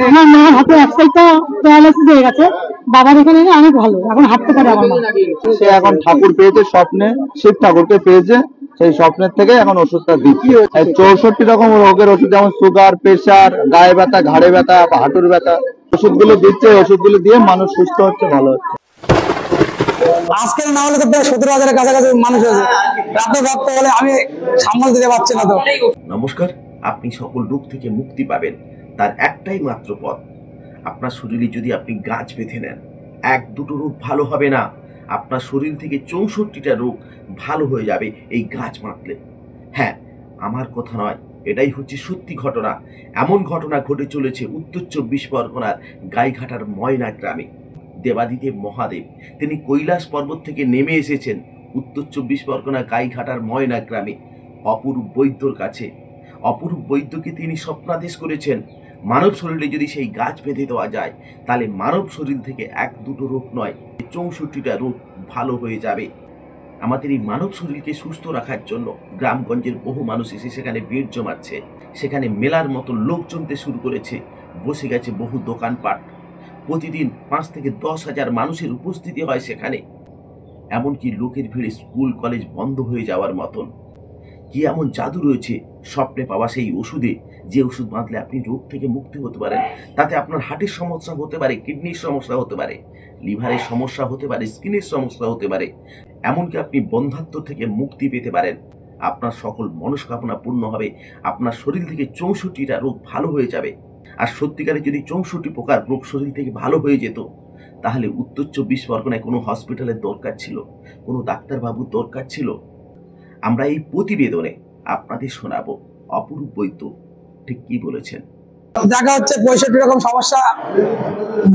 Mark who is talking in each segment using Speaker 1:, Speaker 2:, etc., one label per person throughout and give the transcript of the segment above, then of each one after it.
Speaker 1: আমার মার হাতে এক সাইডটা প্যারালাইসিস হয়ে গেছে, বাবার এখানে অনেক ভালো, এখন হাঁটতে পারে আমার মা।
Speaker 2: সে এখন ঠাকুর পেয়েছে স্বপ্নে, শিব ঠাকুরকে পেয়েছে, সেই স্বপ্নের থেকে এখন ওষুধটা দিচ্ছি। 64 রকম রোগের ওষুধ, যেমন সুগার, প্রেশার, গায়ে ব্যথা, ঘাড়ে ব্যথা, হাঁটুর ব্যথা, ওষুধগুলো দিচ্ছে। ওষুধগুলো দিয়ে মানুষ সুস্থ হচ্ছে, ভালো হচ্ছে।
Speaker 3: আজকের না হলে তো প্রায় 17,000-এর কাছাকাছি মানুষ আছে। রাতে ভক্ত বলে আমি সামাল দিতে পারছি না তো।
Speaker 4: নমস্কার, আপনি সকল রোগ থেকে মুক্তি পাবেন তার একটাই মাত্র পথ। আপনার শরীরে যদি আপনি গাছ বেঁধে নেন, 1-2টো রোগ ভালো হবে না, আপনার শরীর থেকে 64টা রোগ ভালো হয়ে যাবে এই গাছ বাঁধলে। হ্যাঁ, আমার কথা নয়, এটাই হচ্ছে সত্যি ঘটনা। এমন ঘটনা ঘটে চলেছে উত্তর 24 পরগনার গাইঘাটার ময়না গ্রামে। দেবাদিদেব মহাদেব তিনি কৈলাস পর্বত থেকে নেমে এসেছেন উত্তর 24 পরগনা গাইঘাটার ময়না গ্রামে অপরূপ বৈদ্যর কাছে। অপরূপ বৈদ্যকে তিনি স্বপ্নাদেশ করেছেন, মানব শরীরে যদি সেই গাছ বেঁধে দেওয়া যায় তাহলে মানব শরীর থেকে 1-2টো রোগ নয়, 64টা রোগ ভালো হয়ে যাবে। আমাদের এই মানব শরীরকে সুস্থ রাখার জন্য গ্রামগঞ্জের বহু মানুষ এসে সেখানে ভিড় জমাচ্ছে। সেখানে মেলার মতো লোক জমতে শুরু করেছে, বসে গেছে বহু দোকানপাট। প্রতিদিন 5 থেকে 10,000 মানুষের উপস্থিতি হয় সেখানে। এমনকি লোকের ভিড়ে স্কুল কলেজ বন্ধ হয়ে যাওয়ার মতন। কি এমন জাদু রয়েছে স্বপ্নে পাওয়া সেই ওষুধে, যে ওষুধ বাঁধলে আপনি রোগ থেকে মুক্তি হতে পারেন? তাতে আপনার হার্টের সমস্যা হতে পারে, কিডনির সমস্যা হতে পারে, লিভারের সমস্যা হতে পারে, স্কিনের সমস্যা হতে পারে, এমনকি আপনি বন্ধ্যাত্ব থেকে মুক্তি পেতে পারেন। আপনার সকল মনস্কামনা পূর্ণ হবে, আপনার শরীর থেকে 64টা রোগ ভালো হয়ে যাবে। আর সত্যিকারে যদি 64 প্রকার রোগ শরীর থেকে ভালো হয়ে যেত, তাহলে উত্তর 24 পরগনায় কোনো হসপিটালের দরকার ছিল, কোনো ডাক্তারবাবুর দরকার ছিল? আমরা এই প্রতিবেদনে আপনাদের শোনাবো অপরূপ বৈদ্য ঠিক কি বলেছেন।
Speaker 3: দেখা হচ্ছে 65 রকম সমস্যা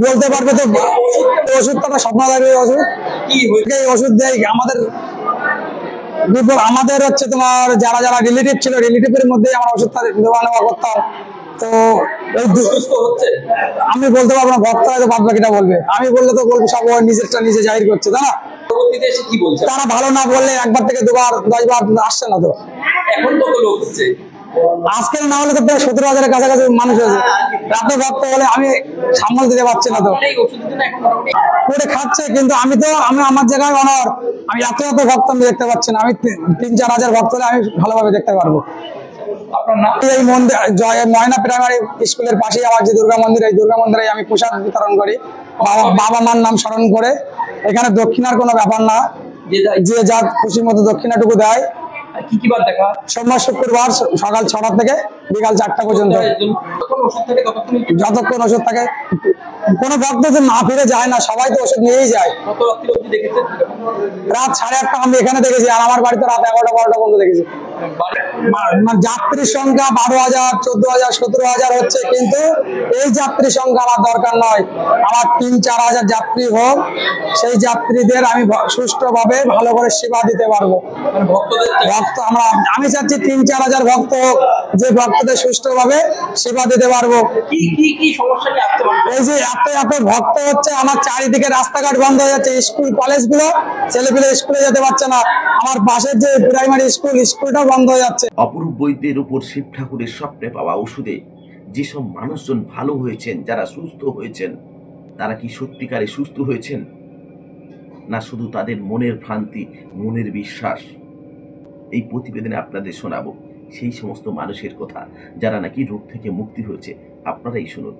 Speaker 3: বলতে পারবে তো। ওষুধটা তো স্বপ্নদায়ী ওষুধ, কি ওষুধ দেয় আমাদের হচ্ছে তোমার যারা যারা রিলেটিভ ছিল, রিলেটিভের মধ্যেই আমরা ওষুধটা দেওয়া নেওয়া করতাম। তো আমি বলতে পারবো না, ভক্তরা তো বাদ বাকিটা বলবে। আমি বললে তো বলবো সব নিজেরটা নিজে জাহির করছে, তাই না? তারা ভালো না বললে 1বার থেকে 2বার 10বার আসছে না তো। এখন তো লোক হচ্ছে, আজকের না হলে তো প্রায় 17,000-এর কাছাকাছি মানুষ আছে। রাতে ভক্ত বলে আমি সামাল দিতে পারছি না তো। করে খাচ্ছে, কিন্তু আমি আমার জায়গায় অনর, আমি এত ভক্ত আমি দেখতে পাচ্ছি না। আমি 3-4 হাজার ভক্ত হলে আমি ভালোভাবে দেখতে পারবো। এই মন্দির ময়না প্রাইমারি স্কুলের পাশেই আমার যে দুর্গা মন্দির, এই দুর্গা মন্দিরে আমি প্রসাদ বিতরণ করি বাবা মার নাম স্মরণ করে। এখানে দক্ষিণার কোনো ব্যাপার না, যে যা খুশি মতো দক্ষিণাটুকু দেয়। সোমবার শুক্রবার সকাল 6টা থেকে বিকাল 4টা পর্যন্ত। যতক্ষণ ওষুধ থাকে, কোনো ভক্ত তো না ফিরে যায় না, সবাই তো ওষুধ নিয়েই যায়। রাত 8:30 আমি এখানে দেখেছি, আর আমার বাড়িতে রাত 11টা-12টা পর্যন্ত দেখেছি। যাত্রীর সংখ্যা 12,000, 14,000, 17,000 হচ্ছে, কিন্তু এই যাত্রী সংখ্যা আমার দরকার নয়। আমার 3-4 হাজার যাত্রী হোক, সেই যাত্রীদের আমি সুষ্ঠুভাবে ভালো করে সেবা দিতে পারবো। ভক্ত আমি চাচ্ছি 3-4 হাজার ভক্ত হোক, যে ভক্তদের সুষ্ঠুভাবে সেবা দিতে পারবো। এই যে এত ভক্ত হচ্ছে, আমার চারিদিকে রাস্তাঘাট বন্ধ হয়ে যাচ্ছে, স্কুল কলেজগুলো ছেলেপিলে স্কুলে যেতে পারছে না, আমার পাশের যে প্রাইমারি স্কুলটাও বন্ধ হয়ে যাচ্ছে।
Speaker 4: অপরূপ বৈদ্যের উপর শিব ঠাকুরের স্বপ্নে পাওয়া ওষুধে যেসব মানুষজন ভালো হয়েছেন, যারা সুস্থ হয়েছেন, তারা কি সত্যিকারে সুস্থ হয়েছেন, না শুধু তাদের মনের ভ্রান্তি, মনের বিশ্বাস? এই প্রতিবেদনে আপনাদের শোনাবো সেই সমস্ত মানুষের কথা যারা নাকি রোগ থেকে মুক্তি হয়েছে। আপনারাই শুনুন।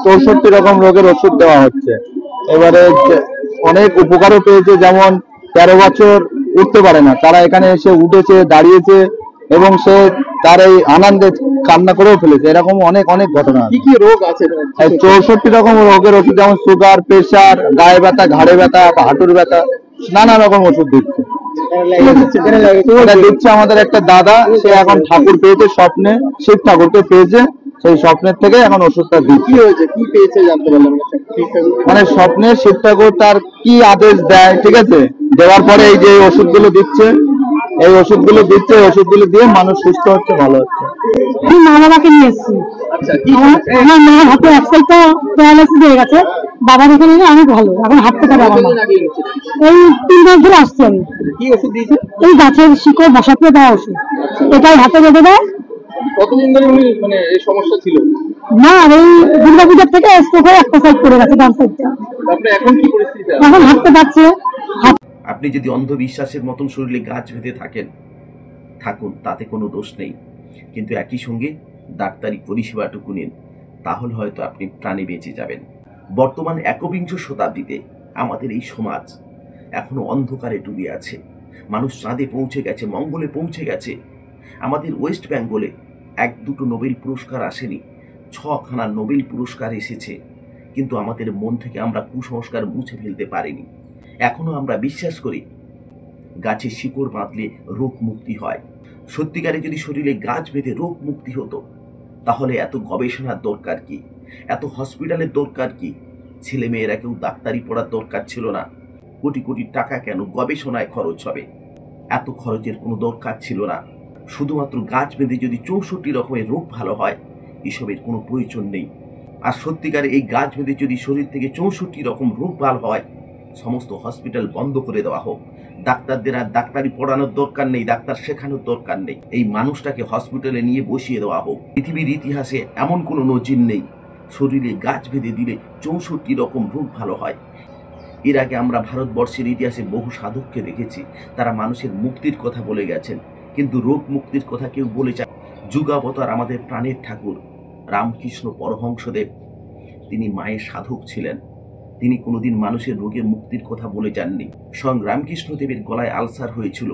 Speaker 2: 64 রকম রোগের ওষুধ দেওয়া হচ্ছে। এবারে অনেক উপকারও পেয়েছে, যেমন 13 বছর উঠতে পারে না, তারা এখানে এসে উঠেছে, দাঁড়িয়েছে, এবং সে তার এই আনন্দে কান্না করেও ফেলেছে। এরকম অনেক অনেক ঘটনা। কি কি রোগ আছে? 64 রকম রোগের ওষুধ, যেমন সুগার, প্রেশার, গায়ে ব্যথা, ঘাড়ে ব্যথা, হাঁটুর ব্যথা, নানা রকম ওষুধ দিচ্ছে। দিচ্ছে আমাদের একটা দাদা, সে এখন ঠাকুর পেয়েছে স্বপ্নে, শিব ঠাকুরকে পেয়েছে, সেই স্বপ্নের থেকে এখন ওষুধটা দিচ্ছে। কি হয়েছে, কি পেয়েছে জানতে পারলাম? মানে স্বপ্নে শিব ঠাকুর তার কি আদেশ দেয়, ঠিক আছে, দেওয়ার পরে এই যে ওষুধগুলো দিচ্ছে, এই ওষুধগুলো দিয়ে মানুষ সুস্থ হচ্ছে, ভালো হচ্ছে।
Speaker 1: আমি মা বাবাকে নিয়ে এসেছি। আমার মার হাতে এক সাইডটা প্যারালাইসিস হয়ে গেছে, বাবার এখানে অনেক ভালো, এখন হাঁটতে পারে আমার মা। এই 3 মাস ধরে আসছি আমি।
Speaker 2: কি ওষুধ দিয়েছে?
Speaker 1: এই গাছের শিকড় বসাতে দেওয়া ওষুধ, এটাই হাতে বেঁধে দেয়,
Speaker 2: কতদিন ধরে উনি মানে এই সমস্যা ছিল?
Speaker 1: না এই দুর্গাপূজার থেকে স্ট্রোক হয়ে একটা সাইড করে গেছে, ডান সাইডটা।
Speaker 2: তারপরে এখন কি পরিস্থিতি?
Speaker 1: এখন হাঁটতে পারছে।
Speaker 4: আপনি যদি অন্ধবিশ্বাসের মতন শরীরে গাছ বেঁধে থাকুন, তাতে কোনো দোষ নেই, কিন্তু একই সঙ্গে ডাক্তারি পরিষেবাটুকু নিন, তাহলে হয়তো আপনি প্রাণে বেঁচে যাবেন। বর্তমান একবিংশ শতাব্দীতে আমাদের এই সমাজ এখনো অন্ধকারে ডুবে আছে। মানুষ চাঁদে পৌঁছে গেছে, মঙ্গলে পৌঁছে গেছে। আমাদের ওয়েস্ট বেঙ্গলে 1-2 নোবেল পুরস্কার আসেনি, 6খানা নোবেল পুরস্কার এসেছে, কিন্তু আমাদের মন থেকে আমরা কুসংস্কার মুছে ফেলতে পারিনি। এখনো আমরা বিশ্বাস করি গাছে শিকড় বাঁধলে রোগ মুক্তি হয়। সত্যিকারে যদি শরীরে গাছ বেঁধে রোগ মুক্তি হতো, তাহলে এত গবেষণার দরকার কি, এত হসপিটালের দরকার কি, ছেলে মেয়েরা কেউ ডাক্তারি পড়ার দরকার ছিল না। কোটি কোটি টাকা কেন গবেষণায় খরচ হবে? এত খরচের কোনো দরকার ছিল না। শুধুমাত্র গাছ বেঁধে যদি 64 রকমের রোগ ভালো হয়, এসবের কোনো প্রয়োজন নেই। আর সত্যিকারে এই গাছ বেঁধে যদি শরীর থেকে 64 রকম রোগ ভালো হয়, সমস্ত হসপিটাল বন্ধ করে দেওয়া হোক। ডাক্তারদের আর ডাক্তারি পড়ানোর দরকার নেই, ডাক্তার শেখানোর দরকার নেই। এই মানুষটাকে হসপিটালে নিয়ে বসিয়ে দেওয়া হোক। পৃথিবীর ইতিহাসে এমন কোনো নজির নেই শরীরে গাছ বেঁধে দিলে 64 রকম রোগ ভালো হয়। এর আগে আমরা ভারতবর্ষের ইতিহাসে বহু সাধককে দেখেছি, তারা মানুষের মুক্তির কথা বলে গেছেন, কিন্তু রোগ মুক্তির কথা কেউ বলে যায়। যুগাবতার আমাদের প্রাণের ঠাকুর রামকৃষ্ণ পরমহংসদেব, তিনি মায়ের সাধক ছিলেন। তিনি কোনোদিন মানুষের রোগের মুক্তির কথা বলে যাননি। স্বয়ং রামকৃষ্ণদেবের গলায় আলসার হয়েছিল,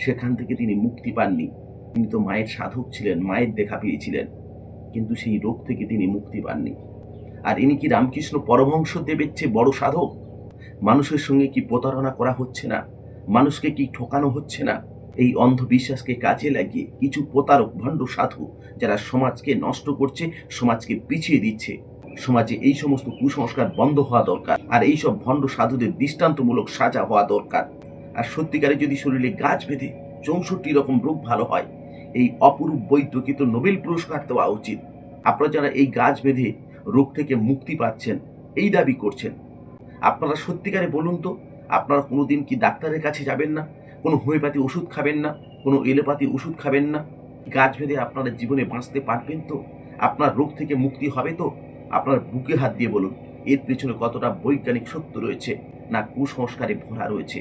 Speaker 4: সেখান থেকে তিনি মুক্তি পাননি। তিনি তো মায়ের সাধক ছিলেন, মায়ের দেখা পেয়েছিলেন, কিন্তু সেই রোগ থেকে তিনি মুক্তি পাননি। আর ইনি কি রামকৃষ্ণ পরমহংসদেবের চেয়ে বড় সাধক? মানুষের সঙ্গে কি প্রতারণা করা হচ্ছে না? মানুষকে কি ঠকানো হচ্ছে না? এই অন্ধবিশ্বাসকে কাজে লাগিয়ে কিছু প্রতারক ভণ্ড সাধু, যারা সমাজকে নষ্ট করছে, সমাজকে পিছিয়ে দিচ্ছে। সমাজে এই সমস্ত কুসংস্কার বন্ধ হওয়া দরকার, আর এইসব ভণ্ড সাধুদের দৃষ্টান্তমূলক সাজা হওয়া দরকার। আর সত্যিকারে যদি শরীরে গাছ বেঁধে 64 রকম রোগ ভালো হয়, এই অপরূপ বৈদ্যকৃত নোবেল পুরস্কার দেওয়া উচিত। আপনারা যারা এই গাছ বেঁধে রোগ থেকে মুক্তি পাচ্ছেন, এই দাবি করছেন, আপনারা সত্যিকারে বলুন তো, আপনারা কোনোদিন কি ডাক্তারের কাছে যাবেন না? কোনো হোমিওপ্যাথি ওষুধ খাবেন না? কোনো এলোপ্যাথি ওষুধ খাবেন না? গাছ বেঁধে আপনারা জীবনে বাঁচতে পারবেন তো? আপনার রোগ থেকে মুক্তি হবে তো? আপনার বুকে হাত দিয়ে বলুন, এর পেছনে কতটা বৈজ্ঞানিক সত্য রয়েছে, না কুসংস্কারে ভরা রয়েছে।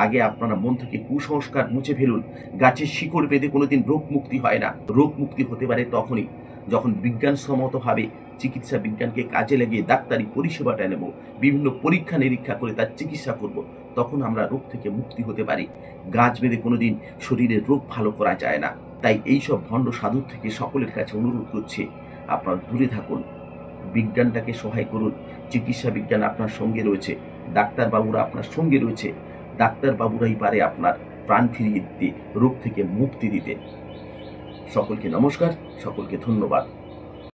Speaker 4: আগে আপনারা মন থেকে কুসংস্কার মুছে ফেলুন। গাছের শিকড় বেঁধে কোনোদিন রোগ মুক্তি হয় না। রোগ মুক্তি হতে পারে তখনই যখন বিজ্ঞানসম্মতভাবে চিকিৎসা বিজ্ঞানকে কাজে লাগিয়ে ডাক্তারি পরিষেবাটা নেব, বিভিন্ন পরীক্ষা নিরীক্ষা করে তার চিকিৎসা করব, তখন আমরা রোগ থেকে মুক্তি হতে পারি। গাছ বেঁধে কোনোদিন শরীরের রোগ ভালো করা যায় না। তাই এইসব ভণ্ড সাধুর থেকে সকলের কাছে অনুরোধ করছে, আপনারা দূরে থাকুন, বিজ্ঞানটাকে সহায় করুন। চিকিৎসা বিজ্ঞান আপনার সঙ্গে রয়েছে, ডাক্তারবাবুরা আপনার সঙ্গে রয়েছে। ডাক্তারবাবুরাই পারে আপনার প্রাণ ফিরিয়ে দিতে, রোগ থেকে মুক্তি দিতে। সকলকে নমস্কার, সকলকে ধন্যবাদ।